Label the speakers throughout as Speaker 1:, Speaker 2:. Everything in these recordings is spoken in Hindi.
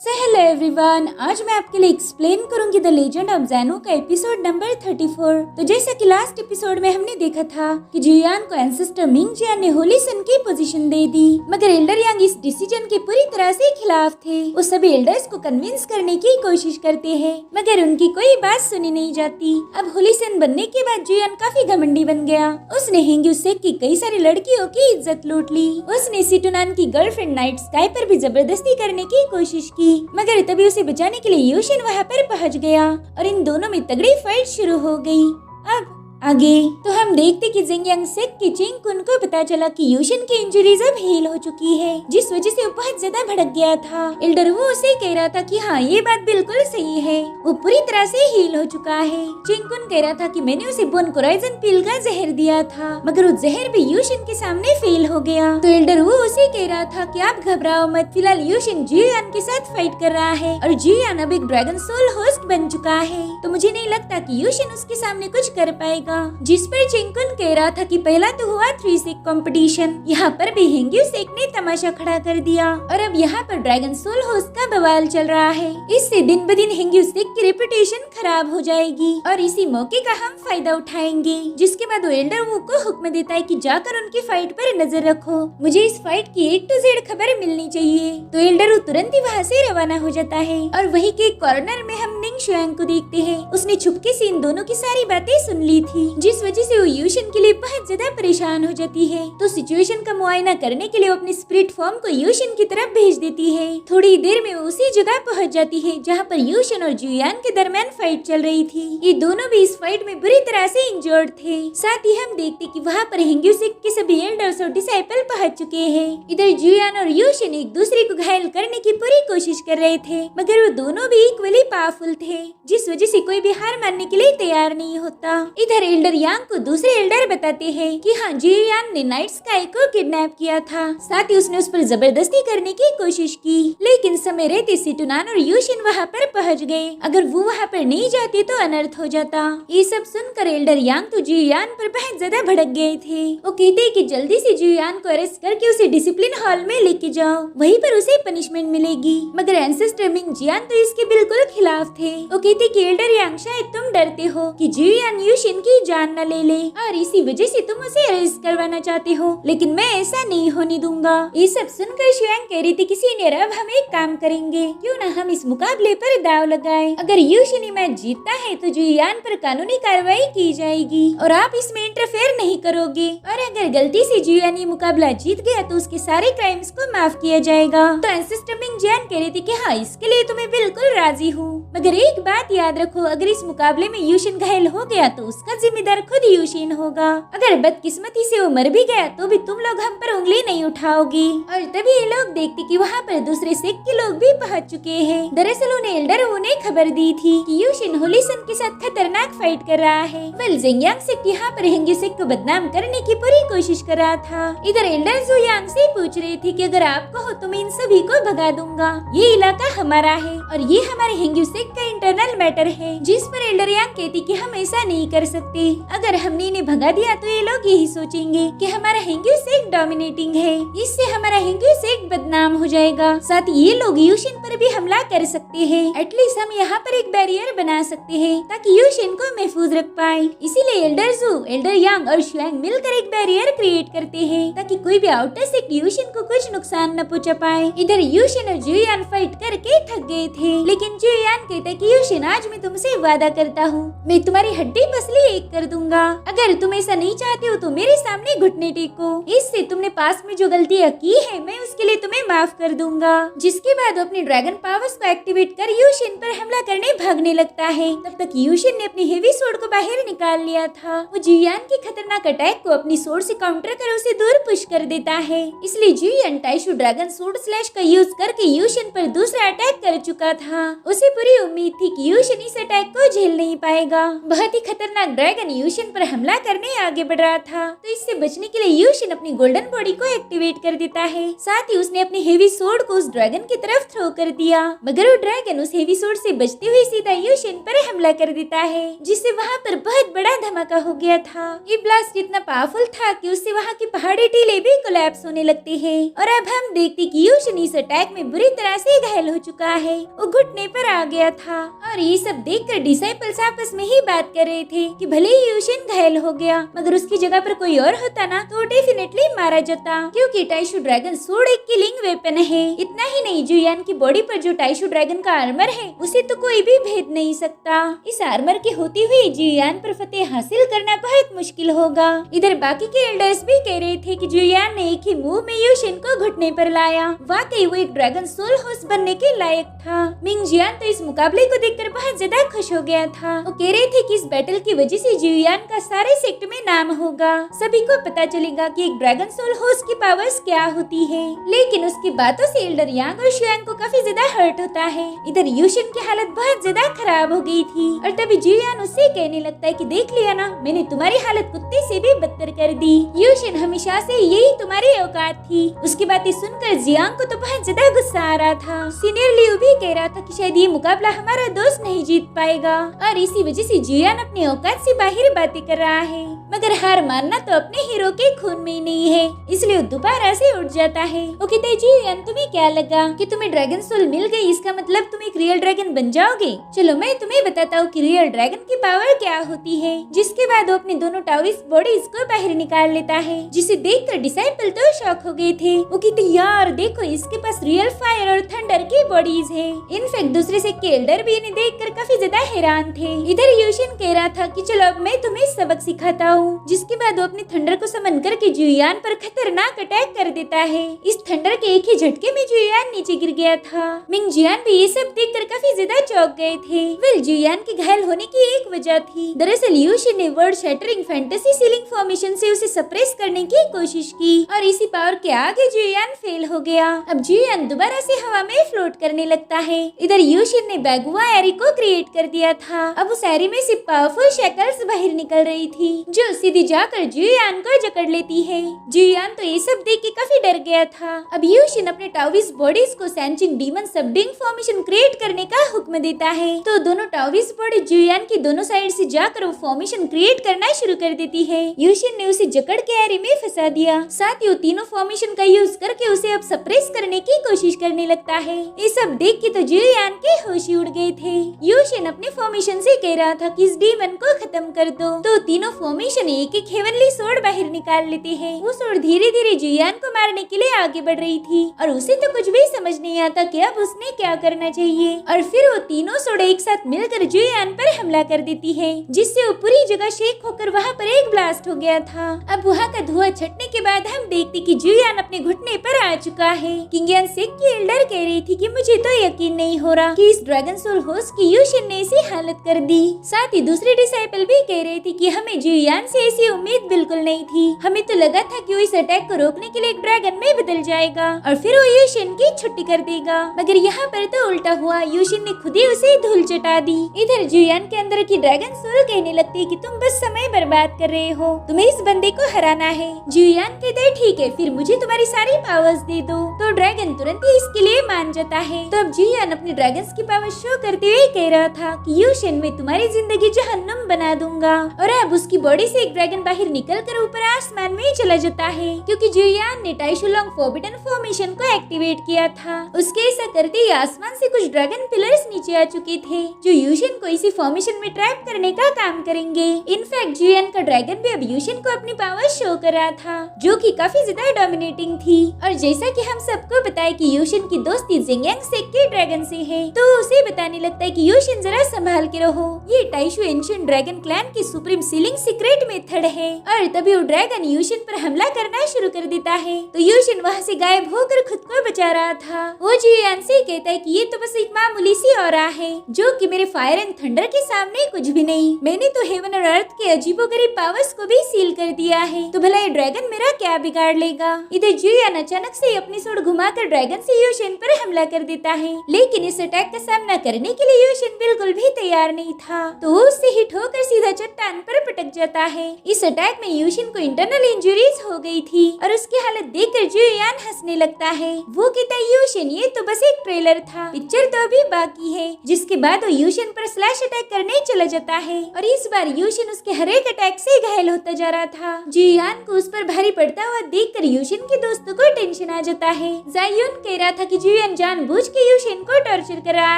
Speaker 1: हेलो एवरीवन, आज मैं आपके लिए एक्सप्लेन करूंगी द लेजेंड ऑफ ज़ेनो का एपिसोड नंबर 34। तो जैसा कि लास्ट एपिसोड में हमने देखा था कि जुयान को एंसेस्टर मिंग जियान ने होली सन की पोजीशन दे दी, मगर एल्डर यांग इस डिसीजन के पूरी तरह से खिलाफ थे। वो सभी एल्डर्स को कन्विंस करने की कोशिश करते हैं, मगर उनकी कोई बात सुनी नहीं जाती। अब होली सन बनने के बाद जुयान काफी घमंडी बन गया। उसने हेंग्यू सेक की कई सारी लड़कियों की इज्जत लूट ली। उसने सिटुनान की गर्लफ्रेंड नाइट स्काई पर भी जबरदस्ती करने की कोशिश की, मगर तभी उसे बचाने के लिए यूशिन वहाँ पर पहुँच गया और इन दोनों में तगड़ी फाइट शुरू हो गई। अब आगे तो हम देखते कि जिंगयांग सेक की चिंगकुन को पता चला कि यूशिन की इंजरीज अब हील हो चुकी है, जिस वजह से वो बहुत ज्यादा भड़क गया था। एल्डर वो उसे कह रहा था कि हाँ ये बात बिल्कुल सही है, वो पूरी तरह से हील हो चुका है। चिंगकुन कह रहा था कि मैंने उसे बोन कोराइजन पील का जहर दिया था, मगर वो जहर भी यूशिन के सामने फेल हो गया। तो एल्डर वो उसे कह रहा था कि आप घबराओ मत, फिलहाल यूशिन जुयान के साथ फाइट कर रहा है और जुयान अब एक ड्रैगन सोल होस्ट बन चुका है, तो मुझे नहीं लगता कि यूशिन उसके सामने कुछ कर पाएगा। जिस पर चिंगकुन कह रहा था कि पहला तो हुआ 3 सेक कंपटीशन, यहाँ पर भी हेंग्यू सेक ने तमाशा खड़ा कर दिया और अब यहाँ पर ड्रैगन सोल होस्ट का बवाल चल रहा है। इससे दिन ब दिन हेंग्यू सेक की रेपुटेशन खराब हो जाएगी और इसी मौके का हम फायदा उठाएंगे। जिसके बाद वो एल्डर वू को हुक्म देता है कि जाकर उनकी फाइट पर नजर रखो, मुझे इस फाइट की A to Z खबर मिलनी चाहिए। तो एल्डर तुरंत ही वहाँ से रवाना हो जाता है और वही के कॉर्नर में हम निंग शुआंग को देखते हैं। उसने छुपके से इन दोनों की सारी बातें सुन ली थी, जिस वजह से वो यूशिन के लिए बहुत ज्यादा परेशान हो जाती है। तो सिचुएशन का मुआयना करने के लिए वो अपने स्पिरिट फॉर्म को यूशिन की तरफ भेज देती है। थोड़ी देर में वो उसी जगह पहुंच जाती है जहां पर यूशिन और जुयान के दरमियान फाइट चल रही थी। ये दोनों भी इस फाइट में बुरी तरह से इंजर्ड थे। साथ ही हम देखते कि वहाँ पर हेंग्यू सेक के सभी एल्डर्स और डिसाइपल पहुंच चुके हैं। इधर जुयान और यूशिन एक दूसरे को घायल करने की पूरी कोशिश कर रहे थे, मगर वो दोनों भी इक्वली पावरफुल थे, जिस वजह से कोई भी हार मानने के लिए तैयार नहीं होता। इधर एल्डर यांग को दूसरे एल्डर बताते हैं कि हाँ जुयान ने नाइट स्काई को किडनैप किया था, साथ ही उसने उस पर जबरदस्ती करने की कोशिश की, लेकिन समय रहते सिटुनान और यूशिन वहाँ पर पहुँच गए। अगर वो वहाँ पर नहीं जाते तो अनर्थ हो जाता। ये सब सुनकर एल्डर यांग तो जुयान पर बहुत ज्यादा भड़क गए थे। वो कहते कि जल्दी से जुयान को अरेस्ट करके उसे डिसिप्लिन हॉल में लेके जाओ, वहीं पर उसे पनिशमेंट मिलेगी। मगर एंसेस्टर मिंग जियान तो इसके बिल्कुल खिलाफ थे। वो कहते कि एल्डर यांग शायद तुम डरते हो कि जुयान यूशिन की जान न ले ले और इसी वजह से तुम उसे अरेस्ट करवाना चाहते हो, लेकिन मैं ऐसा नहीं होने दूंगा। ये सब सुनकर शुआंग कह रही थी कि सीनियर अब हम एक काम करेंगे, क्यों ना हम इस मुकाबले पर दाव लगाएं। अगर यूशिन मैच जीतता है तो जुयान पर कानूनी कार्रवाई की जाएगी और आप इसमें इंटरफेयर नहीं करोगे, और अगर गलती से जुयान ये मुकाबला जीत गया तो उसके सारे क्राइम्स को माफ किया जाएगा। तो एंसेस्टर मिंग जियान कह रही थी कि हाँ इसके लिए तो मैं बिल्कुल राजी हूँ, मगर एक बात याद रखो, अगर इस मुकाबले में यूशिन घायल हो गया तो उसका जिम्मेदार खुद यूशिन होगा। अगर बदकिस्मती से वो मर भी गया तो भी तुम लोग हम पर उंगली नहीं उठाओगी। और तभी ये लोग देखते कि वहाँ पर दूसरे सेक के लोग भी पहुँच चुके हैं। दरअसल उन्हें एल्डर उन्हें खबर दी थी कि यूशिन होली सन के साथ खतरनाक फाइट कर रहा है। वेल जिंगयांग सेक यहाँ पर हेंग्यू सेक को बदनाम करने की पूरी कोशिश कर रहा था। इधर एल्डर जुयांग से पूछ रहे थे कि अगर आप कहो तो मैं इन सभी को भगा दूंगा, ये इलाका हमारा है और ये हमारे हेंग्यू सेक का इंटरनल मैटर है। जिस पर एल्डर यांग कहती कि हम ऐसा नहीं कर सकते, अगर हमने इन्हें भगा दिया तो ये लोग यही सोचेंगे कि हमारा हेंग्यू सेक डोमिनेटिंग है, इससे हमारा हेंग्यू सेक बदनाम हो जाएगा। साथ ही ये लोग यूशिन पर भी हमला कर सकते हैं। एटलीस्ट हम यहाँ पर एक बैरियर बना सकते हैं ताकि यूशिन को महफूज रख पाए। इसीलिए एल्डर जू, एल्डर यांग और शुआंग मिलकर एक बैरियर क्रिएट करते हैं ताकि कोई भी आउटर सेक यूशिन को कुछ नुकसान न पहुंचा पाए। इधर यूशिन और जुयान फाइट करके थक गए थे, लेकिन जुयान कहता कि यूशिन आज मैं तुमसे वादा करता हूँ, मैं तुम्हारी हड्डी पसली एक कर दूंगा। अगर तुम ऐसा नहीं चाहते हो तो मेरे सामने घुटने टेको, इससे तुमने पास में जो गलतियाँ की है मैं उसके लिए तुम्हें माफ कर दूंगा। जिसके बाद वो अपनी ड्रैगन पावर्स को एक्टिवेट कर यूशिन पर हमला करने भागने लगता है। तब तक यूशिन ने अपनी हेवी सोर्ड को बाहर निकाल लिया था। वो जुयान के खतरनाक अटैक को अपनी सोर्ड से काउंटर कर उसे दूर पुश कर देता है। इसलिए जुयान टाइशू ड्रैगन सोर्ड स्लैश का यूज करके यूशिन पर दूसरा अटैक कर चुका था। उसे पूरी उम्मीद थी कि यूशिन इस अटैक को झेल नहीं पाएगा। बहुत ही खतरनाक ड्रैगन यूशिन पर हमला करने आगे बढ़ रहा था, तो इससे बचने के लिए यूशिन अपनी गोल्डन बॉडी को एक्टिवेट कर देता है। साथ ही उसने अपनी हेवी सोर्ड को उस ड्रैगन की तरफ थ्रो कर दिया, मगर वो ड्रैगन उस हेवी सोर्ड से बचते हुए सीधा यूशिन पर हमला कर देता है, जिससे वहाँ पर बहुत बड़ा धमाका हो गया था। ये ब्लास्ट इतना पावरफुल था कि उससे वहाँ की पहाड़ी टीले भी कोलैप्स होने लगते हैं। और अब हम देखते कि यूशिन इस अटैक में बुरी तरह से घायल हो चुका है, वो घुटने पर आ गया था। और ये सब देखकर डिसाइपल्स आपस में ही बात कर रहे थे कि भले ही यूशिन घायल हो गया, मगर उसकी जगह पर कोई और होता ना तो डेफिनेटली मारा जाता, क्योंकि टाइशू ड्रैगन सोर्ड एक किलिंग वेपन है। इतना ही नहीं, जुयान की बॉडी पर जो टाइशू ड्रैगन का आर्मर है उसे तो कोई भी भेद नहीं सकता। इस आर्मर के होते हुए जुयान पर फतेह हासिल करना बहुत मुश्किल होगा। इधर बाकी के एल्डर्स भी कह रहे थे कि जुयान ने एक ही मूव में यूशिन को घुटने पर लाया। वाकई वो एक ड्रैगन सोल होस्ट बनने के लायक था। मिंग जियान तो इस मुकाबले को देखकर बहुत ज्यादा खुश हो गया था। वो कह रहे थे कि इस बैटल की वजह से जुयान का सारे सेक्ट में नाम होगा, सभी को पता चलेगा कि एक ड्रैगन सोल होस्ट की पावर्स क्या होती है। लेकिन उसकी बातों से एल्डर यांग और शुयांग को काफी ज्यादा हर्ट होता है। इधर यूशिन की हालत बहुत ज्यादा खराब हो गई थी और तभी जुयान उससे कहने लगता है कि देख लिया ना, मैंने तुम्हारी हालत कुत्ते से भी बदतर कर दी। यूशिन हमेशा से यही तुम्हारी औकात थी। उसकी बातें सुनकर जियांग को तो बहुत ज्यादा गुस्सा आ रहा था। सीनियर लियू भी कह रहा था कि शायद ये मुकाबला हमारा दोस्त नहीं जीत पाएगा, और इसी वजह से जियान अपनी औकात से बाहर बातें कर रहा है। मगर हार मानना तो अपने हीरो के खून में ही नहीं है, इसलिए वो दोबारा से उठ जाता है। वो कहते हैं जियान, तुम्हें क्या लगा कि तुम्हें ड्रैगन सोल मिल गई, इसका मतलब तुम एक रियल ड्रैगन बन जाओगे? चलो मैं तुम्हें बताता हूँ कि रियल ड्रैगन की पावर क्या होती है। जिसके बाद वो अपने दोनों टाउरिस बॉडीज को बाहर निकाल लेता है, जिसे देखकर डिसाइपल तो शॉक हो गए थे। वो कहते यार देखो, इसके पास रियल फायर और थंडर की बॉडीज है। इनफैक्ट दूसरे से के एल्डर भी इन्हें देखकर काफी ज्यादा हैरान थे। इधर यूशिन कह रहा था कि चलो अब मैं तुम्हें सबक सिखाता हूँ। जिसके बाद वो अपने थंडर को समन करके जुयान पर खतरनाक अटैक कर देता है। इस थंडर के एक ही झटके में जुयान नीचे गिर गया था। मिंग जियान भी ये सब देखकर काफी ज्यादा चौंक गए थे। वेल, जुयान के घायल होने की एक वजह थी। दरअसल यूशिन ने world shattering fantasy ceiling formation से उसे सप्रेस करने की कोशिश की, और इसी पावर के आगे जुयान फेल हो गया। अब जुयान दोबारा से हवा में फ्लोट करने लगता है। इधर यूशिन ने बैगुआ एरी को क्रिएट कर दिया था। अब उस एरी में से पावरफुल शैकल्स बाहर निकल रही थी, जो सीधी जाकर जुयान को जकड़ लेती है। जुयान तो ये सब देख के काफी डर गया था। अब यूशिन अपने टाविस बॉडीज को सेंचिंग डीमन सबडिंग फॉर्मेशन क्रिएट करने का हुक्म देता है, तो दोनों टाविस बॉडी जुयान की दोनों साइड से जाकर वो फॉर्मेशन क्रिएट करना शुरू कर देती है। यूशिन ने उसे जकड़ के एरी में फंसा दिया। साथ ही वो तीनों फॉर्मेशन का यूज करके उसे अब सप्रेस करने की कोशिश करने लगता है। ये सब देख के तो जुयान के होश उड़ गए थे। यूशिन अपने फॉर्मेशन से कह रहा था कि इस डीमन को खत्म कर दो, तो तीनों फॉर्मेशन एक एक हेवनली सोर्ड बाहर निकाल लेते हैं। वो सोर्ड धीरे धीरे जुयान को मारने के लिए आगे बढ़ रही थी, और उसे तो कुछ भी समझ नहीं आता कि अब उसने क्या करना चाहिए। और फिर वो तीनों सोर्ड एक साथ मिलकर जुयान पर हमला कर देती है, जिससे वो पूरी जगह शेक होकर वहाँ पर एक ब्लास्ट हो गया था। अब वहाँ का धुआं छटने के बाद हम देखते कि जुयान अपने घुटने पर आ चुका है। किंगियन सेक की एल्डर कह रही थी कि मुझे तो यकीन नहीं हो रहा कि इस ड्रैगन सोल होस्ट की यूशिन ने ऐसी हालत कर दी। साथ ही दूसरे डिसाइपल भी कह रहे थे कि हमें जुयान से ऐसी उम्मीद बिल्कुल नहीं थी। हमें तो लगा था कि वो इस अटैक को रोकने के लिए एक ड्रैगन में बदल जाएगा और फिर वो यूशिन की छुट्टी कर देगा, मगर यहाँ पर तो उल्टा हुआ। यूशिन ने खुद ही उसे धूल चटा दी। इधर जुयान के अंदर की ड्रैगन सोल कहने लगती है कि तुम बस समय बर्बाद कर रहे हो, तुम्हें इस बंदे को हराना है। जुयान कहता है ठीक है, फिर मुझे तुम्हारी सारी पावर्स दे दो। तो ड्रैगन तुरंत ही इसके लिए मान जाता है। तो अब जुयान अपनी ड्रैगन्स की पावर शो करते हुए कह रहा था कि यूशिन मैं तुम्हारी जिंदगी जहन्नुम बना दूंगा। और अब उसकी बॉडी से एक ड्रैगन बाहर निकलकर ऊपर आसमान में चला जाता है, क्योंकि जुयान ने टाइशुलोंग फॉरबिडन फॉर्मेशन को एक्टिवेट किया था। उसके ऐसा करते ही आसमान से कुछ ड्रैगन पिलर्स नीचे आ चुके थे, जो यूशिन को इसी फॉर्मेशन में ट्रैप करने का काम करेंगे। इनफैक्ट जुयान का ड्रैगन भी अब यूशिन को अपनी पावर शो कर रहा था, जो कि काफी ज्यादा डोमिनेटिंग थी। और जैसा कि हम सबको बताया कि यूशिन की दोस्ती जिंगयांग सेक के ड्रैगन से है, तो उसे बताने लगता है कि यूशिन जरा संभाल के रहो, ये टाइशु एंशिएंट ड्रैगन क्लैन की सुप्रीम सीलिंग सीक्रेट मेथड है। और तभी वो ड्रैगन यूशिन पर हमला करना शुरू कर देता है, तो यूशिन वहाँ से गायब होकर खुद को बचा रहा था। वो जुयान से कहता है कि ये तो बस एक मामूली सी ऑरा है, जो कि मेरे फायर एंड थंडर के सामने कुछ भी नहीं। मैंने तो हेवन और अर्थ के अजीबोगरीब पावर्स को भी सील कर दिया है, तो भला ये ड्रैगन मेरा क्या बिगाड़ लेगा। इधर जुयान अचानक से अपनी सूंड घुमाकर ड्रैगन से यूशिन पर हमला कर देता है, लेकिन इस अटैक का सामना करने बचाने के लिए यूशिन बिल्कुल भी तैयार नहीं था, तो वो उससे हिट होकर सीधा चट्टान पर पटक जाता है। इस अटैक में यूशिन को इंटरनल इंजरीज हो गई थी और उसकी हालत देखकर जुयान हंसने लगता है। वो कहता है यूशिन ये तो बस एक ट्रेलर था, पिक्चर तो अभी बाकी है। जिसके बाद वो यूशिन पर स्लैश अटैक करने चला जाता है और इस बार यूशिन उसके हर एक अटैक से घायल होता जा रहा था। जुयान को उस पर भारी पड़ता हुआ देखकर यूशिन के दोस्तों को टेंशन आ जाता है। जायुन कह रहा था कि जुयान जानबूझ के यूशिन को टॉर्चर कर रहा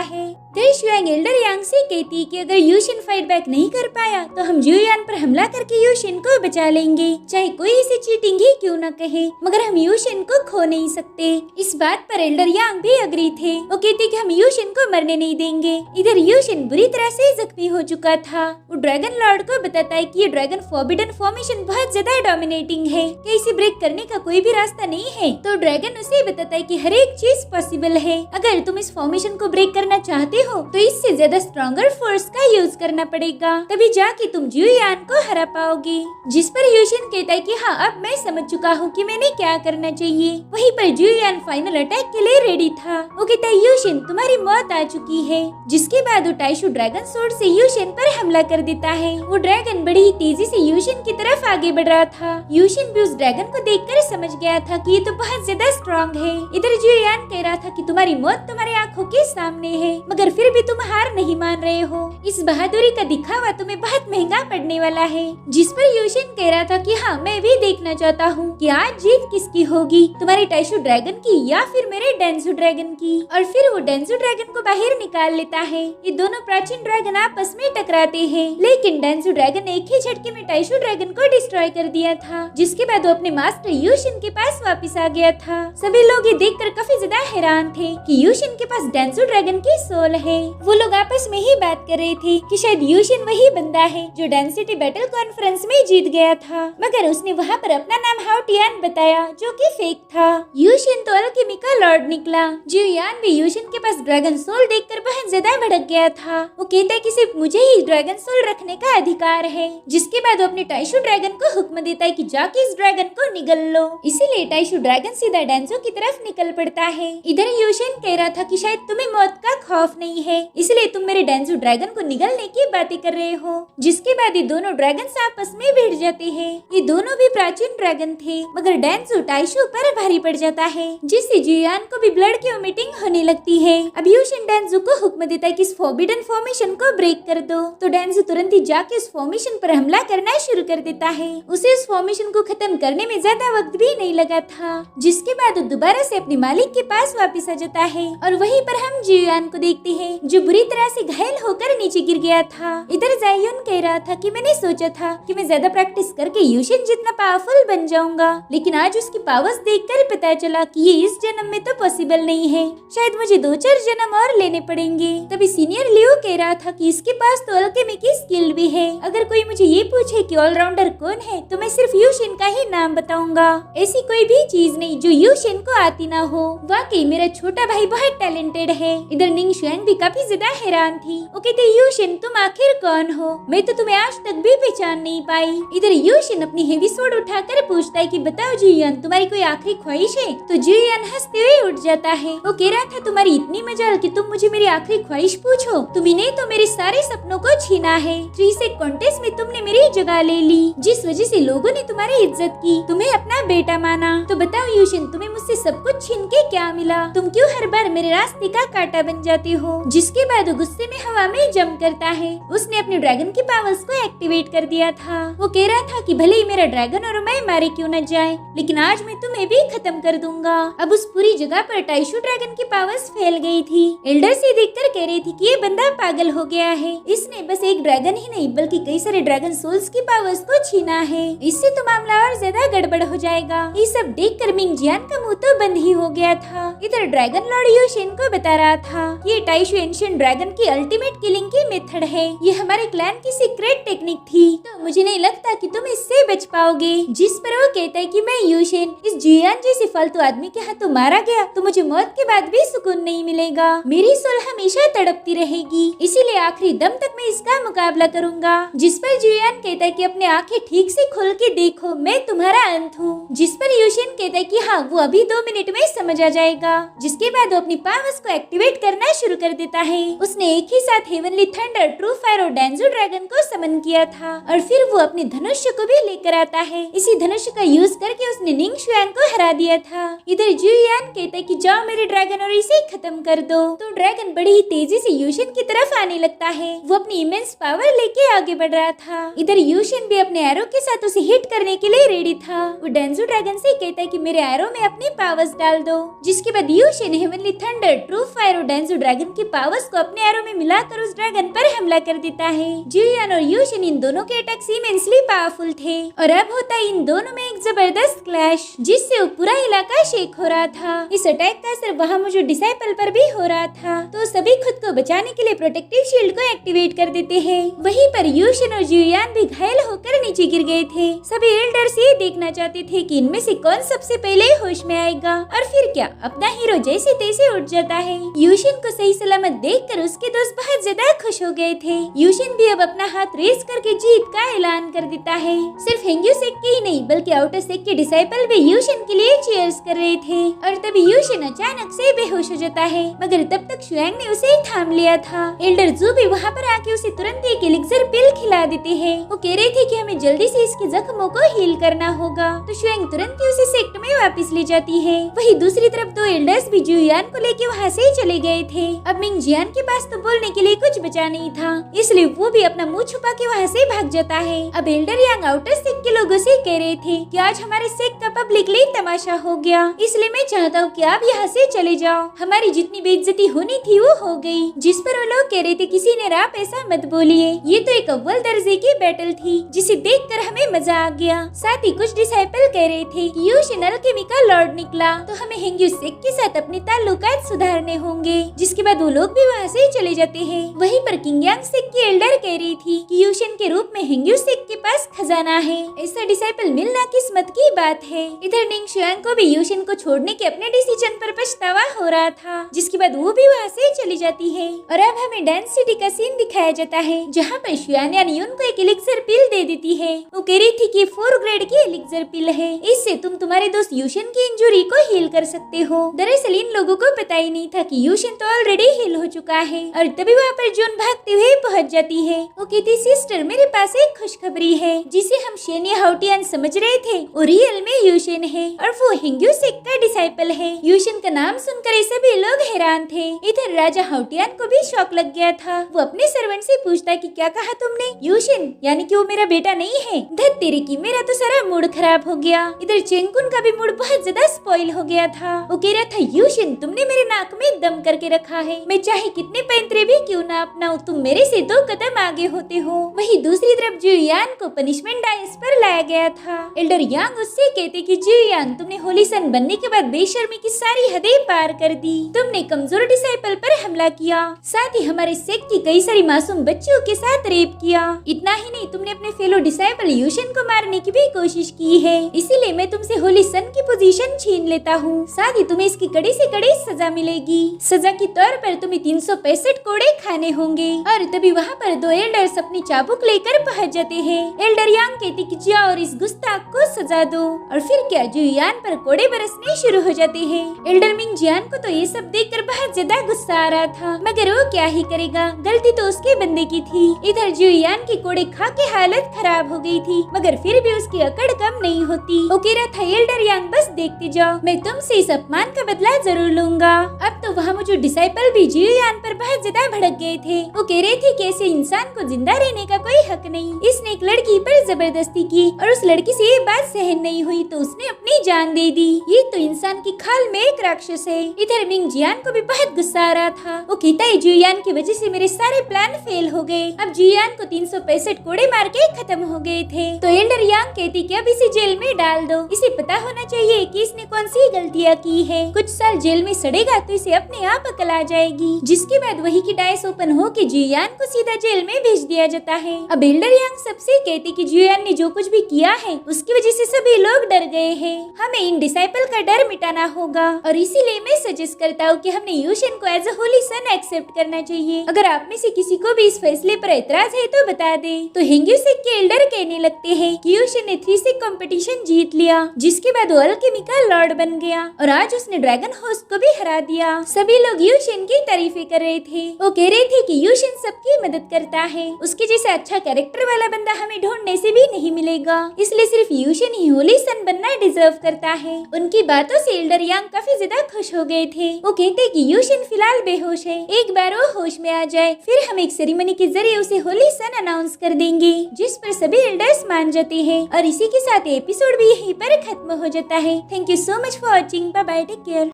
Speaker 1: है। शुआंग एल्डर यांग से कहती कि अगर यूशिन फाइट बैक नहीं कर पाया तो हम जुयान पर हमला करके यूशिन को बचा लेंगे, चाहे कोई इसे चीटिंग ही क्यों न कहे, मगर हम यूशिन को खो नहीं सकते। इस बात पर एल्डर यांग भी अग्री थे। वो कहते कि हम यूशिन को मरने नहीं देंगे। इधर यूशिन बुरी तरह से जख्मी हो चुका था। वो ड्रैगन लॉर्ड को बताता है कि ये ड्रैगन फॉरबिडन फॉर्मेशन बहुत ज्यादा डोमिनेटिंग है, कि इसे ब्रेक करने का कोई भी रास्ता नहीं है। तो ड्रैगन उसे बताता है कि हर एक चीज पॉसिबल है। अगर तुम इस फॉर्मेशन को ब्रेक करना चाहते हो तो इससे ज्यादा स्ट्रॉन्गर फोर्स का यूज करना पड़ेगा, तभी जाके तुम जुयान को हरा पाओगे। जिस पर यूशिन कहता है कि हाँ अब मैं समझ चुका हूँ कि मैंने क्या करना चाहिए। वहीं पर जुयान फाइनल अटैक के लिए रेडी था। वो कहता है यूशिन तुम्हारी मौत आ चुकी है। जिसके बाद वो टाइशु ड्रैगन सोर्ड से यूशिन पर हमला कर देता है। वो ड्रैगन बड़ी ही तेजी से यूशिन की तरफ आगे बढ़ रहा था। यूशिन भी उस ड्रैगन को देखकर समझ गया था कि ये तो बहुत ज्यादा स्ट्रॉन्ग है। इधर जुयान कह रहा था कि तुम्हारी मौत तुम्हारी आंखों के सामने है, मगर फिर भी तुम हार नहीं मान रहे हो। इस बहादुरी का दिखावा तुम्हें बहुत महंगा पड़ने वाला है। जिस पर यूशिन कह रहा था कि हाँ मैं भी देखना चाहता हूँ कि आज जीत किसकी होगी, तुम्हारे टाइशु ड्रैगन की या फिर मेरे डेंजू ड्रैगन की। और फिर वो डेंजू ड्रैगन को बाहर निकाल लेता है। ये दोनों प्राचीन ड्रैगन आपस में टकराते हैं, लेकिन डेंजू ड्रैगन ने एक ही झटके में टाइशु ड्रैगन को डिस्ट्रॉय कर दिया था। जिसके बाद वो अपने मास्टर यूशिन के पास वापस आ गया था। सभी लोग ये देखकर काफी ज्यादा हैरान थे कि यूशिन के पास डेंजू ड्रैगन की सोल है। वो लोग आपस में ही बात कर रहे थे कि शायद यूशिन वही बंदा है जो डेंसिटी बैटल कॉन्फ्रेंस में जीत गया था, मगर उसने वहाँ पर अपना नाम हाउ टियान बताया जो कि फेक था। यूशिन तो अल्केमी का लॉर्ड निकला। जुयान भी यूशिन के पास ड्रैगन सोल देखकर बहुत ज्यादा भड़क गया था। वो कहता है कि सिर्फ मुझे ही ड्रैगन सोल रखने का अधिकार है। जिसके बाद वो अपने टाइशु ड्रैगन को हुक्म देता है कि जाके इस ड्रैगन को निगल लो। इसीलिए टाइशु ड्रैगन सीधा डेंजो की तरफ निकल पड़ता है। इधर यूशिन कह रहा था कि शायद तुम्हें मौत का खौफ नहीं है, इसलिए तुम मेरे डेंजू ड्रैगन को निगलने की बातें कर रहे हो। जिसके बाद ये दोनों ड्रैगन आपस में भिड़ जाते हैं। ये दोनों भी प्राचीन ड्रैगन थे, मगर डेंजू टाइशु पर भारी पड़ जाता है, जिससे जुयान को भी ब्लड की वोमिटिंग होने लगती है। अब यूशिन डेंजू को हुक्म देता है कि इस फॉरबिडन फॉर्मेशन को ब्रेक कर दो। तो डेंजू तुरंत ही जाके उस फॉर्मेशन पर हमला करना शुरू कर देता है। उसे उस फॉर्मेशन को खत्म करने में ज्यादा वक्त भी नहीं लगा था। जिसके बाद वो दोबारा से अपने मालिक के पास वापस आ जाता है और वहीं पर हम जुयान को देखते हैं जो बुरी तरह से घायल होकर नीचे गिर गया था। इधर जायुन कह रहा था कि मैंने सोचा था कि मैं ज्यादा प्रैक्टिस करके यूशिन जितना पावरफुल बन जाऊंगा, लेकिन आज उसकी पावर्स देखकर पता चला कि ये इस जन्म में तो पॉसिबल नहीं है, शायद मुझे 2-4 जन्म और लेने पड़ेंगे। तभी सीनियर लियो कह रहा था कि इसके पास तो अल्केमी की स्किल भी है। अगर कोई मुझे ये पूछे कि ऑलराउंडर कौन है तो मैं सिर्फ यूशिन का ही नाम बताऊंगा। ऐसी कोई भी चीज नहीं जो यूशिन को आती ना हो। वाकई मेरा छोटा भाई बहुत टैलेंटेड है। इधर निंग शुआंग भी काफी ज्यादा हैरान थी। वो कहते यूशिन तुम आखिर कौन हो, मैं तो तुम्हें आज तक भी पहचान नहीं पाई। इधर यूशिन अपनी हेवी स्वॉर्ड उठाकर पूछता है कि बताओ जुयान तुम्हारी कोई आखिरी ख्वाहिश है। तो जुयान हंसते हुए उठ जाता है। वो कह रहा था तुम्हारी इतनी मजाल कि तुम मुझे मेरी आखिरी ख्वाहिश पूछो, तुम्ही तो मेरे सारे सपनों को छीना है। 3 से कॉन्टेस्ट में तुमने मेरी जगह ले ली, जिस वजह से लोगों ने तुम्हारी इज्जत की, तुम्हें अपना बेटा माना। तो बताओ यूशिन तुम्हें मुझसे सब कुछ छीन के क्या मिला, तुम क्यों हर बार मेरे रास्ते का कांटा बन जाते हो। जिसके बाद वो गुस्से में हवा में जंप करता है। उसने अपने ड्रैगन की पावर्स को एक्टिवेट कर दिया था। वो कह रहा था कि भले ही मेरा ड्रैगन और मैं मारे क्यों न जाए, लेकिन आज मैं तुम्हें भी खत्म कर दूंगा। अब उस पूरी जगह पर टाइशु ड्रैगन की पावर्स फैल गई थी। एल्डर से देखकर कह रही थी कि ये बंदा पागल हो गया है, इसने बस एक ड्रैगन ही नहीं बल्कि कई सारे ड्रैगन सोल्स की पावर्स को छीना है, इससे तो मामला और ज्यादा गड़बड़ हो जाएगा। ये सब देखकर मिंग जियान का मुंह तो बंद ही हो गया था। इधर ड्रैगन लॉर्ड यूशिन को बता रहा था ये टाइशु एंशिएंट ड्रैगन की अल्टीमेट किलिंग की मेथड है, ये हमारे क्लैन की सीक्रेट टेक्निक थी, तो मुझे नहीं लगता कि तुम इससे बच पाओगे। जिस पर वो कहता है कि मैं यूशिन इस जुयान जैसे फालतू आदमी के हाथों मारा गया तो मुझे मौत के बाद भी सुकून नहीं मिलेगा, मेरी सोल हमेशा तड़पती रहेगी, इसीलिए आखिरी दम तक मैं इसका मुकाबला करूंगा। जिस पर जुयान कहता है कि अपने आंखें ठीक से खोल के देखो, मैं तुम्हारा अंत हूँ। जिस पर यूशिन कहता है कि हाँ वो अभी 2 मिनट में समझ आ जाएगा। जिसके बाद वो अपनी पावर्स को एक्टिवेट करना शुरू कर कर देता है। उसने एक ही साथ हेवनली थंडर, ट्रू फायर और डेंजो ड्रैगन को समन किया था और फिर वो अपने धनुष को भी लेकर आता है। इसी धनुष का यूज करके उसने निंग शुआन को हरा दिया था। इधर जुयान कहता है कि जाओ मेरे ड्रैगन और इसे खत्म कर दो। तो ड्रैगन बड़ी ही तेजी से यूशन की तरफ आने लगता है। वो अपनी इमेंस पावर लेके आगे बढ़ रहा था। इधर यूशन भी अपने एरो के साथ उसे हिट करने के लिए रेडी था। वो डेंजो ड्रैगन से कहता है कि मेरे एरो में अपनी पावर्स डाल दो। जिसके बाद यूशन हेवनली थंडर, ट्रू फायर और डेंजो ड्रैगन की पावर्स को अपने एरो में मिलाकर उस ड्रैगन पर हमला कर देता है। जुयान और यूशन इन दोनों के अटैक्स इमेंसली पावरफुल थे और अब होता है इन दोनों में एक जबरदस्त क्लैश, जिससे वो पूरा इलाका शेक हो रहा था। इस अटैक का असर वहाँ मौजूद डिसाइपल पर भी हो रहा था। तो सभी खुद को बचाने के लिए प्रोटेक्टिव शील्ड को एक्टिवेट कर देते हैं। वहीं पर यूशन और जुयान भी घायल होकर नीचे गिर गए थे। सभी एल्डर्स ये देखना चाहते थे कि इनमें से कौन सबसे पहले होश में आएगा और फिर क्या अपना हीरो जैसे तैसे उठ जाता है। यूशन को सही सलामत देखकर उसके दोस्त बहुत ज्यादा खुश हो गए थे। यूशन भी अब अपना हाथ रेस करके जीत का ऐलान कर देता है। सिर्फ हेंग्यू सेक के ही नहीं बल्कि आउटर सेक के डिसाइपल भी यूशन के लिए चीयर्स कर रहे थे। और तभी यूशन अचानक से बेहोश हो जाता है, मगर तब तक शुआंग ने उसे थाम लिया था। एल्डर जू भी वहाँ पर आके उसे तुरंत एक एलिक्सर पिल खिला देते हैं। वो कह रहे थे कि हमें जल्दी से इसके जख्मों को हील करना होगा। तो शुआंग तुरंत ही उसे सेक्ट में वापस ले जाती है। वही दूसरी तरफ दो एल्डर्स भी जुयान को लेके वहाँ से चले गए थे। अब मिंग जियान के पास तो बोलने के लिए कुछ बचा नहीं था, इसलिए वो भी अपना मुंह छुपा के वहाँ से भाग जाता है। अब एल्डर यांग आउटर सेक के लोगों से कह रहे थे कि आज हमारे सेक का पब्लिकली तमाशा हो गया, इसलिए मैं चाहता हूँ कि आप यहाँ से चले जाओ। हमारी जितनी बेइज्जती होनी थी वो हो गई। जिस पर वो लोग कह रहे थे किसी ने आप ऐसा मत बोलिए, ये तो एक अव्वल दर्जे की बैटल थी जिसे देखकर हमें मजा आ गया। साथ ही कुछ डिसाइपल कह रहे थे कि यूशन अल्केमी का लॉर्ड निकला तो हमें हेंग्यू सेक के साथ अपने ताल्लुकात सुधारने होंगे। जिसके बाद वो लोग भी वहाँ से चले जाते हैं। वहीं पर किंग यांग सेक की एल्डर कह रही थी कि यूशन के रूप में हेंग्यू सेक के पास खजाना है। ऐसा डिसाइपल मिलना किस्मत की बात है। इधर निंग शुआंग को भी यूशन को छोड़ने के अपने डिसीजन पर पछतावा हो रहा था। जिसके बाद वो भी वहाँ से चली जाती है और अब हमें डांस सिटी का सीन दिखाया जाता है, जहाँ पर शुआन यानी उनको एक एलिक्सर पिल दे देती है। वो कह रही थी कि 4 ग्रेड की एलिक्सर पिल है, इससे तुम तुम्हारे दोस्त यूशन की इंजुरी को हील कर सकते हो। दरअसल इन लोगों को पता ही नहीं था कि यूशन तो ऑलरेडी हील हो चुका है। और तभी वहाँ पर जून भागते हुए पहुँच जाती है। वो कहती सिस्टर मेरे पास एक खुशखबरी है, जिसे हम शेनिया हाउटियन समझ रहे थे वो रियल में यूशन है और वो हेंग्यू सेक का डिसाइपल है। यूशन का नाम सुनकर ये सभी लोग हैरान थे। इधर राजा हाउटियन को भी शौक लग गया था। वो अपने सर्वेंट से पूछता कि क्या कहा तुमने? यूशन यानी कि वो मेरा बेटा नहीं है? धत तेरे की, मेरा तो सारा मूड खराब हो गया। इधर चेंगकुन का भी मूड बहुत ज्यादा स्पॉइल हो गया था। वो कह रहा था यूशन तुमने मेरे नाक में दम करके रखा है, मैं चाहे कितने पैंतरे भी क्यों ना अपनाऊं, तुम मेरे से 2 कदम आगे होते हो। वही दूसरी तरफ जुयान को पनिशमेंट डाइस पर लाया गया था। एल्डर यांग उससे कहते कि जुयान तुमने होली सन बनने के बाद बेशर्मी की सारी हदें पार कर दी। तुमने कमजोर डिसाइपल पर हमला किया, साथ ही हमारे सेक्ट की कई सारी मासूम बच्चियों के साथ रेप किया। इतना ही नहीं तुमने अपने फेलो डिसाइपल यूशन को मारने की भी कोशिश की है। इसीलिए मैं तुमसे होली सन की पोजीशन छीन लेता हूँ। साथ ही तुम्हें इसकी कड़ी से कड़ी सजा मिलेगी। सजा के तौर पर तुम्हें 365 कोड़े खाने होंगे। और तभी वहाँ पर 2 एल्डर्स अपनी चाबुक लेकर पहुँच जाते हैं। एल्डर यांग कहती कि जाओ और इस गुस्ताख को सजा दो। और फिर क्या जुयान पर कोड़े बरसने शुरू हो जाते हैं। एल्डर मिंग जियान को तो ये सब देखकर बहुत ज्यादा गुस्सा आ रहा था, मगर वो क्या ही करेगा, गलती तो उसके बंदे की थी। इधर जुयान की कोड़े खा के हालत खराब हो गई थी, मगर फिर भी उसकी अकड़ कम नहीं होती। वो कह रहा था एल्डर यांग बस देखते जाओ, मैं तुमसे इस अपमान का बदला जरूर लूंगा। अब तो वहाँ मुझे डिसाइपल भी जुयान पर बहुत ज्यादा भड़क गए थे। वो कह रहे थे कि ऐसे इंसान को जिंदा रहने का कोई हक नहीं। इसने एक लड़की पर जबरदस्ती की और उस लड़की से ये बात सहन नहीं हुई तो उसने अपनी जान दे दी। ये तो इंसान की खाल में एक राक्षस है। इधर मिंग जियान को भी बहुत गुस्सा आ रहा था। वो कहता है जुयान की वजह से मेरे सारे प्लान फेल हो गए। अब जुयान को 365 कोड़े मार के खत्म हो गए थे। तो एल्डर यांग कहती कि अब इसे जेल में डाल दो। इसे पता होना चाहिए कि इसने कौन सी गलतियाँ की है। कुछ साल जेल में सड़ेगा तो इसे अपने आप अकल आ जाएगी। जिसके बाद वही की डाइस ओपन हो के जुयान को सीधा जेल में भेज दिया जाता है। अब एल्डर यांग सबसे कहती कि जुयान ने जो कुछ भी किया है उसकी वजह से सभी लोग डर गए हैं। हमें इन डिसाइपल का डर मिटाना होगा और इसीलिए मैं सजेस्ट करता हूँ कि हमने यूशन को as a holy son accept करना चाहिए। अगर आप में से किसी को भी इस फैसले पर एतराज है तो बता दे। तो हेंग्यू सेक के एल्डर कहने लगते हैं कि यूशन ने 3 से कंपटीशन जीत लिया, जिसके बाद वो अल्केमी का लॉर्ड बन गया और आज उसने ड्रैगन होस्ट को भी हरा दिया। सभी लोग यूशन की तारीफें कर रहे थे। वो कह रहे थे कि यूशिन सबकी मदद करता है, उसके जैसा अच्छा कैरेक्टर वाला बंदा हमें ढूंढने से भी नहीं मिलेगा, इसलिए सिर्फ यूशिन ही होली सन बनना डिजर्व करता है। उनकी बातों से एल्डर यांग काफी ज्यादा खुश हो गए थे। वो कहते कि यूशिन फिलहाल बेहोश है, एक बार वो होश में आ जाए फिर हम एक सेरेमनी के जरिए उसे होली सन अनाउंस कर देंगे, जिस पर सभी एल्डर्स मान जाते हैं। और इसी के साथ एपिसोड भी यहीं पर खत्म हो जाता है। Thank you so much for watching. Bye bye, take care.